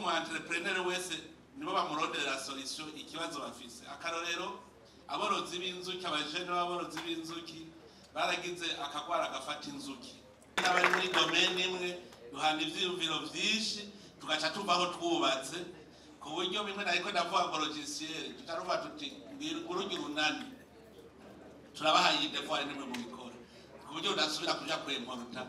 mu entrepreneur wese nibo bamurondera solution ikibazo bafise. Akarorero aborozi b'inzuki, abajene b'aborozi b'inzuki baragize akagwara gafata inzuki. N'abari muri domaine imwe duhana ivyiyumviro vyinshi tugaca tuvaho twubatse ku buryo bimwe nariko ndavuga ngo logiciel tutaruva tuti urugi runani turabahaye devoir nimwe mu bikora ku buryo udasubira kuja kwemporta.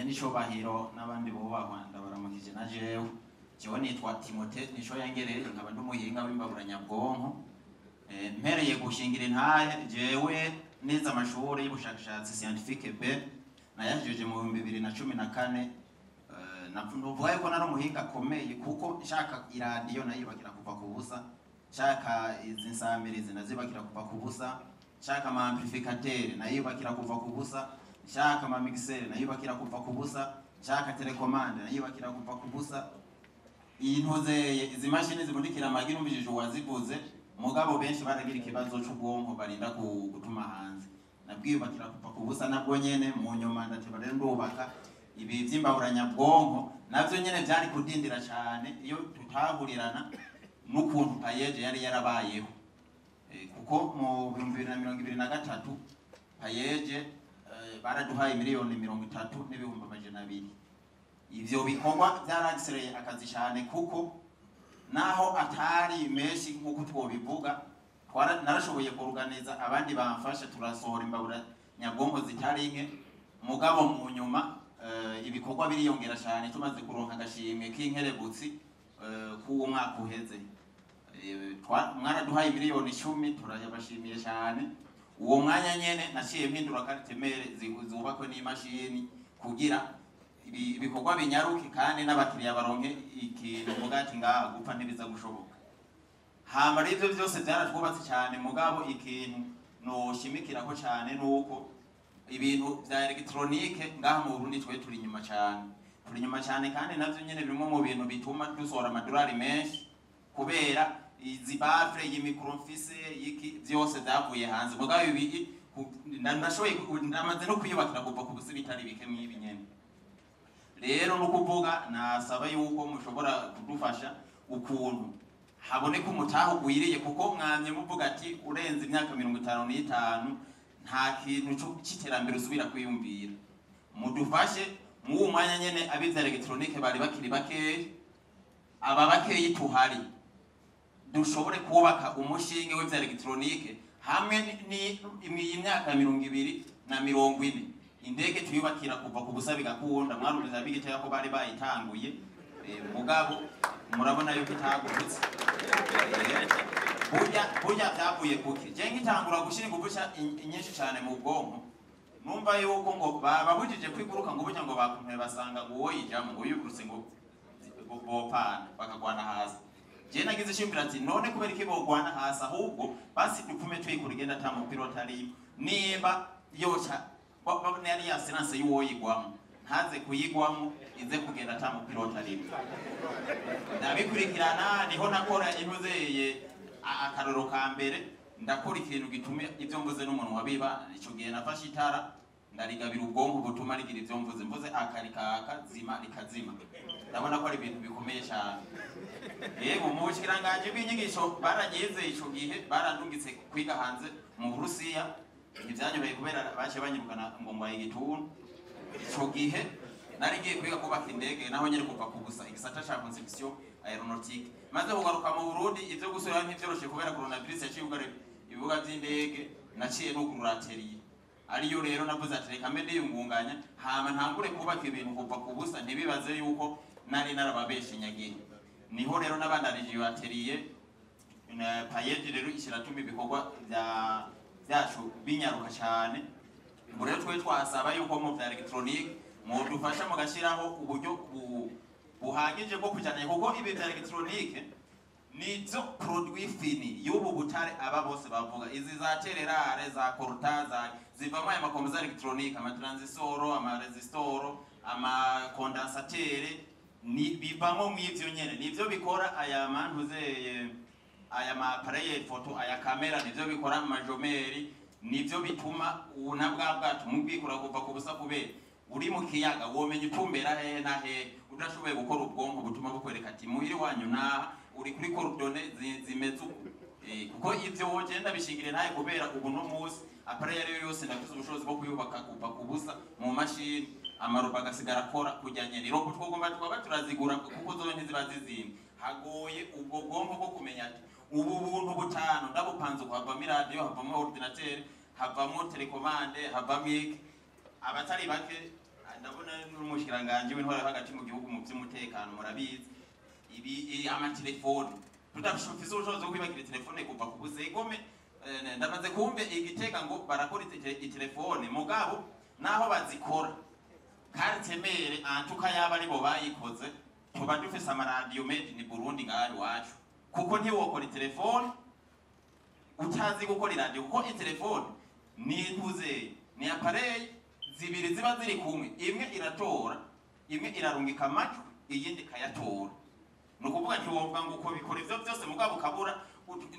Nisho bahiro n'abandi bubahwa ndabaramukije na jewe nitwa Timote nisho yangereye nkaba ndumuhinga w'imbaburanyabwonko mpereye gushingira intahe jewe neza amashuri y'ubushakashatsi scientifique B nayajeje mu 2014 navuga yuko nari umuhinga akomeye kuko nshaka iradiyo nayibagira kuva ku busa, nshaka izi nsamirizi nazibagira kuva ku busa, nshaka ama amplificateur nayibagira kuva ku busa, nshaka ama mixer nayibagira kuva ku busa, nshaka telecommande nayibagira kuva ku busa. Intozeye izi mashini zibundikira amagi n'umujije wazivuze mugabo benshi baragira ikibazo cy'ubwonko barinda gutuma hanze nabwiyubakira kuva ku busa nabwo nyene mu nyuma ndateba rero ndubaka ibi by'imbaburanyabwonko navyo nyene byari kudindira cyane iyo tutahurirana n'ukuntu payeje yari yarabayeho kuko mu 2023 payeje baraduhaye miliyoni 30 n'ibihumbi amajana 200. Ivyo bikorwa byaragisereye akazi cyane kuko naho atari menshi nkuko twobivuga narashoboye kuruganiza abandi bamfasha turasohora imbabura nyabwonko zitari nke mugabo mu nyuma ibikorwa biriyongera cyane tumaze kuronka agashimwe k'inkerebutsi ku mwaka uheze mwaraduhaye miliyoni 10 turayabashimiye cyane. Uwo mwanya nyene naciye mpindura karitemere zubakwe n'imashini kugira ibikorwa binyaruke kandi n'abakiriya baronke ikintu mugati ngaha gupfa ntibiza gushoboka. Hama ivyo byose byaratwubatse cyane mugabo ikintu no shimikirako cyane nuko ibintu bya electronique ngaha mu Burundi twe turi nyuma cyane kandi navyo nyene birimo mu bintu bituma dusohora amadolari menshi kubera izi bafre y'imicrofise yiki byose byavuye hanze mugabo ibi ndashoboye ndamaze no kwiyubakira kuva ku busibitari bike mwibi nyene. Rero no kuvuga nasaba yuko mushobora kudufasha ukuntu haboneka umutaho gwiriye kuko mwamye muvuga ati urenze imyaka 55 nta kintu cy'iterambere usubira kwiyumvira. Mudufashe mu mwanya nyene abiza electronique bari bakiri bake aba bakeyi tuhari dushobore kubaka umushinge w'ibya electronique hamwe ni imyaka 2040 indege tuyubakira kuva ku busa bigakunda mwarubiza bigiteye ko bari bayitanguye mugabo murabona yuko itagurutse burya byavuye kuki je ngitangura gushira ingubusha inyinshi cyane mu bwonko numva yuko ngo babujije kwiguruka ngo burya ngo bakumwe basanga ngo woyijamo ngo yugurutse ngo bopana bakagwana hasi. Je nagize shimbira ati none kubera iki bogwana hasi ahubwo basi dukume twikurigenda tamu pilotari niba yocha nari ya silence y'uwoyigwamo ntaze kuyigwamo ize kugenda tamu pilotari. Ndabikurikirana niho nakora impuzeye akaroro ka mbere ndakora ikintu gitumye ivyo mvuze n'umuntu wabiba ico gihe nafashe itara ndarigabira ubwonko butuma rigira ivyo mvuze akarikaka zima rikazima. Ndabona ko ari ibintu bikomeye cyane. Yego mu bushikiranganje bw'inyigisho baragize ico gihe barandungitse kwiga hanze mu Burusiya ivyanyobeye kubera baje banyirukana ngo ngwaye igituntu. Ico gihe nari ngiye kwiga kubaka indege naho nyere kuva ku busa igisata ca conception aeronautique maze kugaruka mu Burundi ivyo gusura ntivyoroshe kubera coronavirus yaciye ugare ibibuga vy'indege naciye no kururateriye ariyo rero navuze ati reka mbe yungunganya hama ntangure kubaka ibintu kuva ku busa ntibibaze yuko nari narababeshe nyagiye. Niho rero nabandanije bateriye payeje rero ishiratuma ibikorwa byacu binyaruka cyane. Ubwo rero twe twasaba yuko mu bya electronique mu dufasha mu gashiraho uburyo buhagije bwo kujana kuko ibi bya electronique nizo produit fini y'ubu butare aba bose bavuga izi za tererare za cortaza zivamo aya makomeza electronique ama transistor ama resistor ama condensateur ni bivamo mw'ivyo nyene nivyo bikora aya mantuze aya ma appareil photo aya kamera nivyo bikora amajomeri nivyo bituma ubona bwa bwato mubwikura kuva ku busa kubera uri mu kiyaga womenya utumbera he na he udashoboye gukora ubwonko butuma bukwereka ati muhiri wanyu na uri kuri coordonnées zimeze kuko ivyo wogenda bishingire naye kubera ubu no musi apare yari yose ndafise ubushobozi bwo kuyubaka kuva ku busa mu mashini amaroba agasigara akora kujyanye ni robot twogomba twaba turazigura kuko zo ntiziba zizindi hagoye ubwo bwonko bwo kumenya ati ubu buntu butanu ndabupanze kwava radio havamo ordinateur havamo telecommande havamo iki abatari bake ndabona n'umushiranganje w'intwara hagati mu gihugu mu by'umutekano murabizi ibi amatelefone tudafise ubushobozi bwo kwibakira telefone kuva ku buzegome ndamaze kumbe igitega ngo barakora telefone mugabo naho bazikora kartemere antuka yaba ari bo bayikoze tuba dufise amaradio made in Burundi ngari wacu kuko ntiwokora telefone utazi gukora radio kuko telefone ni ntuze ni appareil zibiri ziba ziri kumwe imwe iratora imwe irarungika amajwi iyindi kayatora nukuvuga ntiwovuga ngo uko bikora ivyo byose mugabo kabura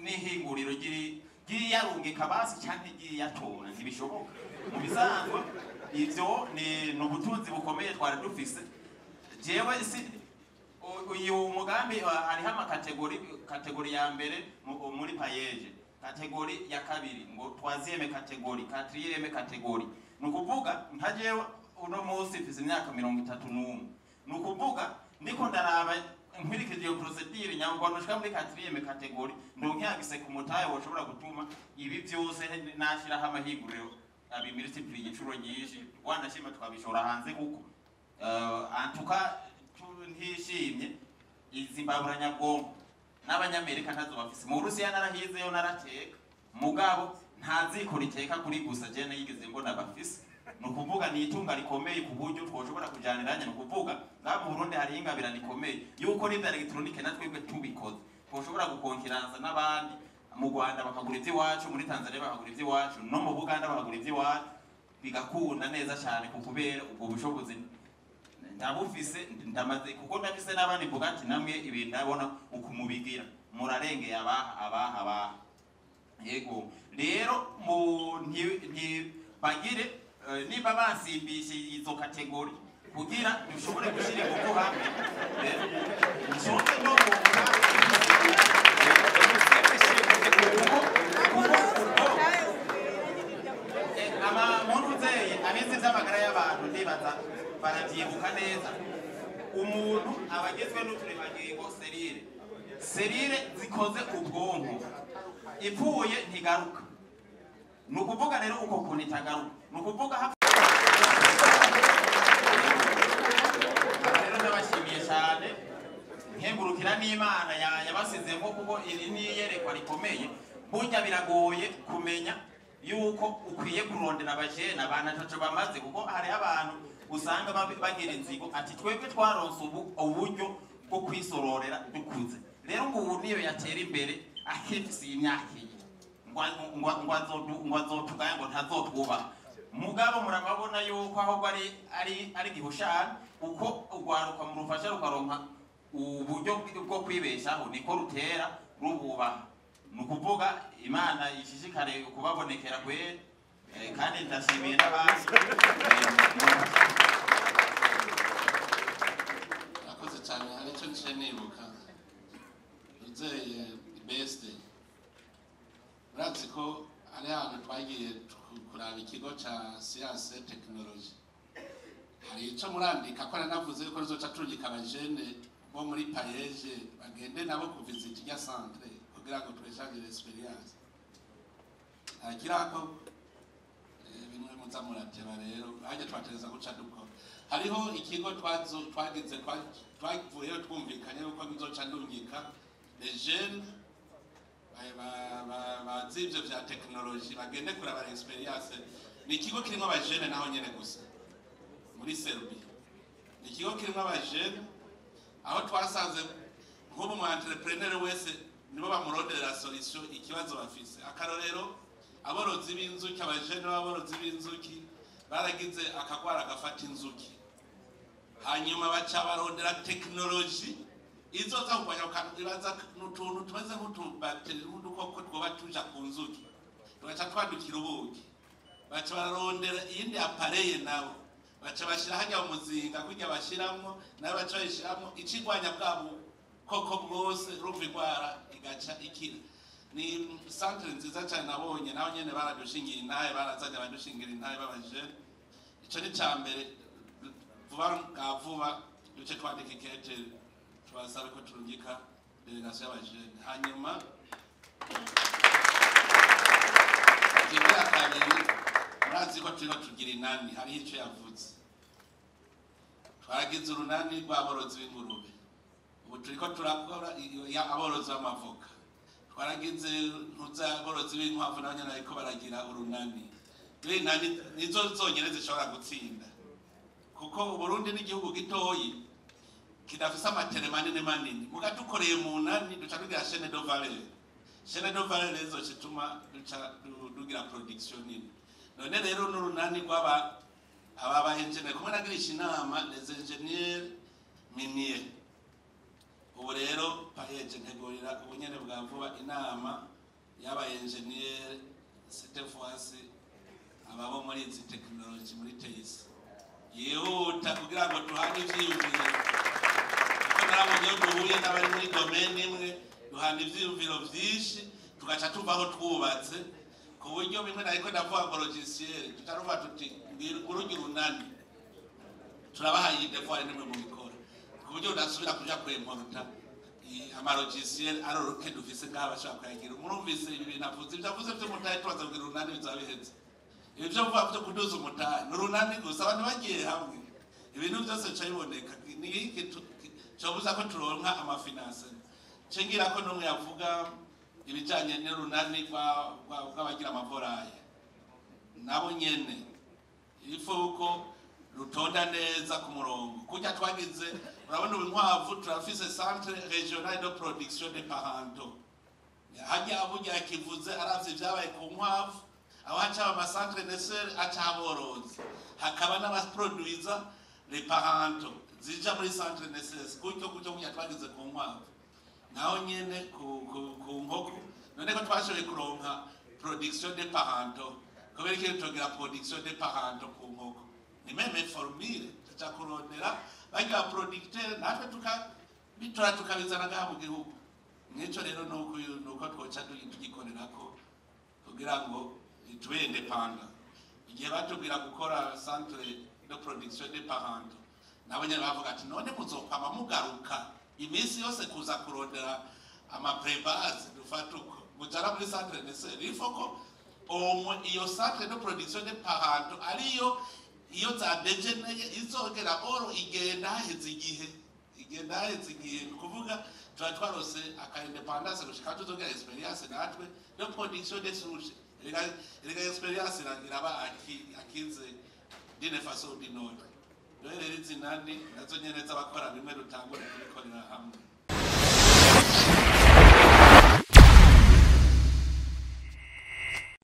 n'ihinguriro giri yarungika basi cyane giri yatora ntibishoboka mu bisanzwe ivyo ni ubutunzi bukomeye twari dufise jewe si uyu mugambi hariho amakategori ya mbere muri payeje kategori ya kabiri ngo troisième catégorie quatrième catégorie nukuvuga ntajewe uno munsi mfise imyaka 31 nukuvuga ndiko ndaraba nkwirikije iyo procedure nyangwa noshika muri quatrième catégorie ndonkiyagise ku mutaye woshobora gutuma ibi byose nashira ha mahiguriro abi multiplier inshuro nyinshi wanashima twabishora hanze kuko antuka ntishimye izimbabura nyabwonko n'abanyamerika ntazo bafise mu Rusiya narahizeyo narateka mugabo ntaziko riteka kuri gusa je nayigeze mbona bafise nukuvuga ni itunga rikomeye ku buryo twoshobora kujaniranya nukuvuga ngabo Burundi hari ingabira rikomeye yuko n'ibya electronique natwebwe tubikoze twoshobora gukonkiranza n'abandi mu Rwanda bakagura ivy'iwacu muri Tanzania bakagura ivy'iwacu no mu Buganda bakagura ivy'iwacu bigakunda neza cyane kubera ubwo bushobozi ndabufise ndamaze kuko ndafise n'abandi mvuga ati namwe ibintu ndabona ukumubigira murarengeye abaha yego rero mu bagire niba basimbishe izo kategori kugira dushobore gushira ingufu hamwe nshobore no ama muntu zeye abizi by'amagara y'abantu ndibaza baravyibuka neza umuntu abagezwe n'uturemangingo serire zikoze ubwonko ipfuye ntigaruka nukuvuga rero uko kuntu itagaruka nukuvuga rero ndabashimiye cyane nkengurukira n'Imana yabasizemo kuko iri niyerekwa rikomeye burya biragoye kumenya yuko ukwiye kurondera abajene abantu ataco bamaze kuko hari abantu usanga bagira inzigo ati twebwe twaronse uburyo bwo kwisororera dukuze rero ngo ubu niyo yatera imbere akifise imyaka ngo azotugaya ngo ntazotwubaha mugabo murababona yuko aho ari gihushana uko urwaruka mu rufasha rukaronka uburyo bwo kwibeshaho niko rutera rububaha nukuvuga Imana ishishikare kubabonekera kwe kandi ndashimiye n'abandi akoze cyane hari cyo nje nibuka uzeye best urazi ko ari ahantu twagiye kuraba ikigo ca science technology hari ico murandika ko nanavuze ko rizoca turungika abajene bo muri payeje bagende nabo kuvisit ya centre kugira ngo tweshange experience akirako bimwe muzamurateba rero haje twatereza guca dukora hariho ikigo twagize twavuyeyo twumvikanye uko bizoca ndungika les jeunes bazivyo vya technology bagende kuraba experience ni ikigo kirimo abajene naho nyene gusa muri Serbia ni ikigo kirimo abajene aho twasanze nk'ubu mu entrepreneur wese nibo bamurondera solution ikibazo bafise akarorero aborozi b'inzuki abajene b'aborozi b'inzuki baragize akagwara gafata inzuki hanyuma baca barondera technology izoza kubanya ukandibaza n'utuntu tumeze nk'utubacteria n'udukoko twoba tuja ku nzuki tugaca twadukira ubuki baca bararondera iyindi apareye nabo baca bashira hajya umuzinga kujya bashiramwo nabo baca bayishiramwo icigwanya bwabo koko bwose rumva igwara igaca ikira. Ni centre nziza cyane nabonye naho nyene baradushingira intahe barazanye abadushingira intahe babajene. Ico ni cambere vuba duce twandika ikete twasabe ko turungika delegation y'abajene. Hanyuma igira kabiri murazi ko turiko tugira inani hari ico yavuze twaragize urunani rw'aborozi b'ingurube ubu turiko turakora aborozi b'amavoka twaragize ntuzaborozi b'inkwavu nabo nyene ariko baragira urunani. Inani nizo zonyene zishobora gutsinda kuko Burundi n'igihugu gitoyi kidafise amatere manini muga dukoreye mu nani duca tugira chaîne de valeur. Chaîne de valeur rezo cituma dugira production nini. None rero n'urunani rw'aba aba engineer kumwe nagirisha inama les ingénieurs miniers. Ubu rero payeje ntegurira ubunyene bwa vuba inama y'aba engineer cette fois-ci ababo muri izi technology muri TIS yihuta kugira ngo tuhane ivyiyumviro kuko narabonye duhuye n'abari muri domaine imwe duhana ivyiyumviro vyinshi tugaca tuvaho twubatse ku buryo bimwe nariko ndavuga ngo logiciel tutaruva tuti urugi runani turabahaye devoir nimwe mu bikora ku buryo udasubira kuja kwemporta amalogiciel aroroke dufise ngaha bashaka kuyagira. Murumvise ibi bintu avuze byavuze byo mutaye twaza kugira urunani bizabiheze ibyo vuba byo kuduza umutahe n'urunani gusa abantu bagiye hamwe ibintu byose cyaboneka ni iki cyobuza ko turonka amafinance cengira ko numwe yavuga ibijanye n'urunani rw'abagira amavoraye nabo nyene ifuko rutonda neza ku murongo kujya twagize urabona inkwavu turafise centre régional de production de parento hajya abuja kivuze aravye byabaye ku nkwavu aho haca amacentre naisseur aca aborozi hakaba n'abaproduiza les parento zija muri centre naisseur kujya kujya twagize ku nkwavu naho nyene ku nkoko none ko twashoboye kuronka production de parento kubera ko tugira production de parento ku nkoko ni meme formule tuca kurondera bajya producteur natwe tukabizana ngaha mu gihugu. Nico rero nuko twoca tugikorera ko kugira ngo tube independent. Igihe batubwira gukora centre de production de parento nabo nyene bavuga ati none muzokwama mugaruka iminsi yose kuza kurondera ama prébase dufatuko mujara muri centre naisseur ifoko iyo centre de production de parento ariyo iyo za degeneye izogera oro igenda haheze igihe kuvuga twarose aka independence gushika tuzogera experience natwe de production de souche rega experience iraba akize dine façon d'une autre rero izinani nazo nyene z'abakora bimwe rutangura kubikorera hamwe.